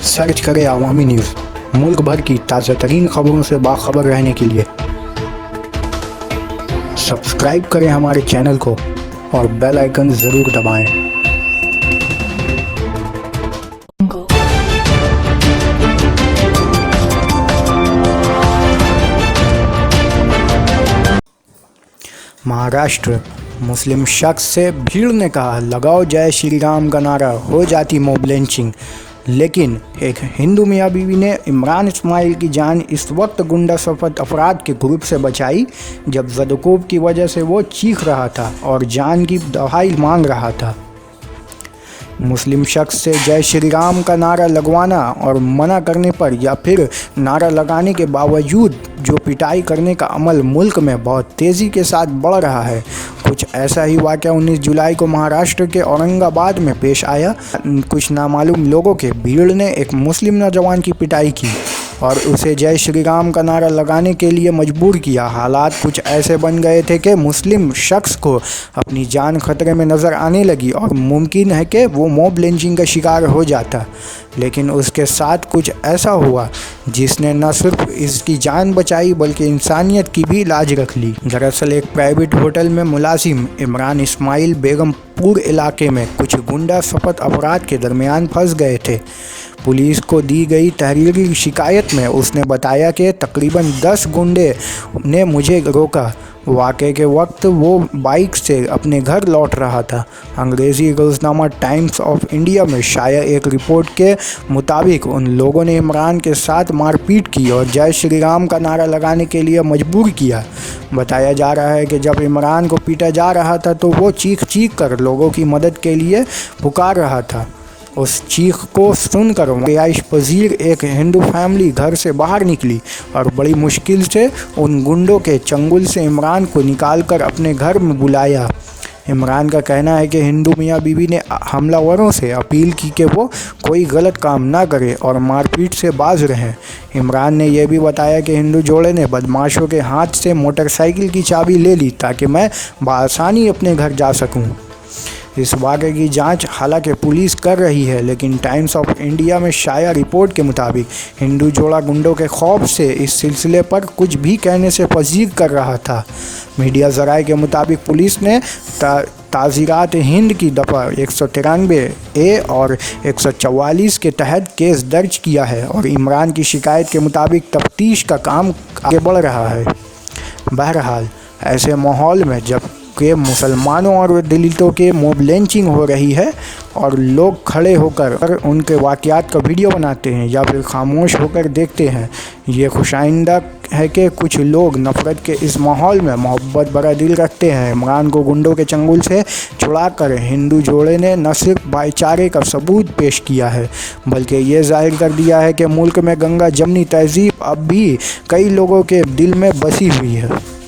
Search करें अवामी news. मुल्क भर की ताज़ा तरीन खबरों से बाखबर रहने के लिए सब्सक्राइब करें हमारे चैनल को और बेल आइकन ज़रूर दबाएं। महाराष्ट्र, मुस्लिम शख्स से भीड़ ने कहा लगाओ जय श्री राम का नारा, हो जाती मॉब लिंचिंग। लेकिन एक हिंदू मियाँ बीवी ने इमरान इस्माइल की जान इस वक्त गुंडा शपथ अफराद के ग्रुप से बचाई जब ज़दकोब की वजह से वो चीख रहा था और जान की दहाई मांग रहा था। मुस्लिम शख्स से जय श्री राम का नारा लगवाना और मना करने पर या फिर नारा लगाने के बावजूद जो पिटाई करने का अमल मुल्क में बहुत तेज़ी के साथ बढ़ रहा है। कुछ ऐसा ही वाक़या 19 जुलाई को महाराष्ट्र के औरंगाबाद में पेश आया। कुछ नामालूम लोगों के भीड़ ने एक मुस्लिम नौजवान की पिटाई की और उसे जय श्री राम का नारा लगाने के लिए मजबूर किया। हालात कुछ ऐसे बन गए थे कि मुस्लिम शख्स को अपनी जान खतरे में नज़र आने लगी और मुमकिन है कि वो मॉब लिंचिंग का शिकार हो जाता। लेकिन उसके साथ कुछ ऐसा हुआ जिसने न सिर्फ इसकी जान बचाई बल्कि इंसानियत की भी लाज रख ली। दरअसल एक प्राइवेट होटल में मुलाजिम इमरान इस्माइल बेगमपुर इलाके में कुछ गुंडा शपथ अफराद के दरमियान फंस गए थे। पुलिस को दी गई तहरीरी शिकायत में उसने बताया कि तकरीबन 10 गुंडे ने मुझे रोका। वाक़े के वक्त वो बाइक से अपने घर लौट रहा था। अंग्रेज़ी रोज़नामा टाइम्स ऑफ इंडिया में शाया एक रिपोर्ट के मुताबिक उन लोगों ने इमरान के साथ मारपीट की और जय श्री राम का नारा लगाने के लिए मजबूर किया। बताया जा रहा है कि जब इमरान को पीटा जा रहा था तो वो चीख कर लोगों की मदद के लिए पुकार रहा था। उस चीख को सुनकर रिहाइश पजीर एक हिंदू फैमिली घर से बाहर निकली और बड़ी मुश्किल से उन गुंडों के चंगुल से इमरान को निकालकर अपने घर में बुलाया। इमरान का कहना है कि हिंदू मियाँ बीवी ने हमलावरों से अपील की कि वो कोई गलत काम ना करे और मारपीट से बाज रहें। इमरान ने यह भी बताया कि हिंदू जोड़े ने बदमाशों के हाथ से मोटरसाइकिल की चाबी ले ली ताकि मैं बआसानी अपने घर जा सकूं। इस वाक़े की जांच हालांकि पुलिस कर रही है, लेकिन टाइम्स ऑफ इंडिया में शाया रिपोर्ट के मुताबिक हिंदू जोड़ा गुंडों के खौफ से इस सिलसिले पर कुछ भी कहने से परहेज़ कर रहा था। मीडिया ज़राए के मुताबिक पुलिस ने ताज़ीरात हिंद की दफ़ा 193A और 144 के तहत केस दर्ज किया है और इमरान की शिकायत के मुताबिक तफ्तीश का काम आगे बढ़ रहा है। बहरहाल ऐसे माहौल में जब के मुसलमानों और दलितों के मॉब लिंचिंग हो रही है और लोग खड़े होकर उनके वाक़यात का वीडियो बनाते हैं या फिर खामोश होकर देखते हैं, ये खुशाइंदा है कि कुछ लोग नफ़रत के इस माहौल में मोहब्बत भरा दिल रखते हैं। इमरान को गुंडों के चंगुल से छुड़ाकर हिंदू जोड़े ने न सिर्फ भाईचारे का सबूत पेश किया है बल्कि ये जाहिर कर दिया है कि मुल्क में गंगा जमनी तहज़ीब अब भी कई लोगों के दिल में बसी हुई है।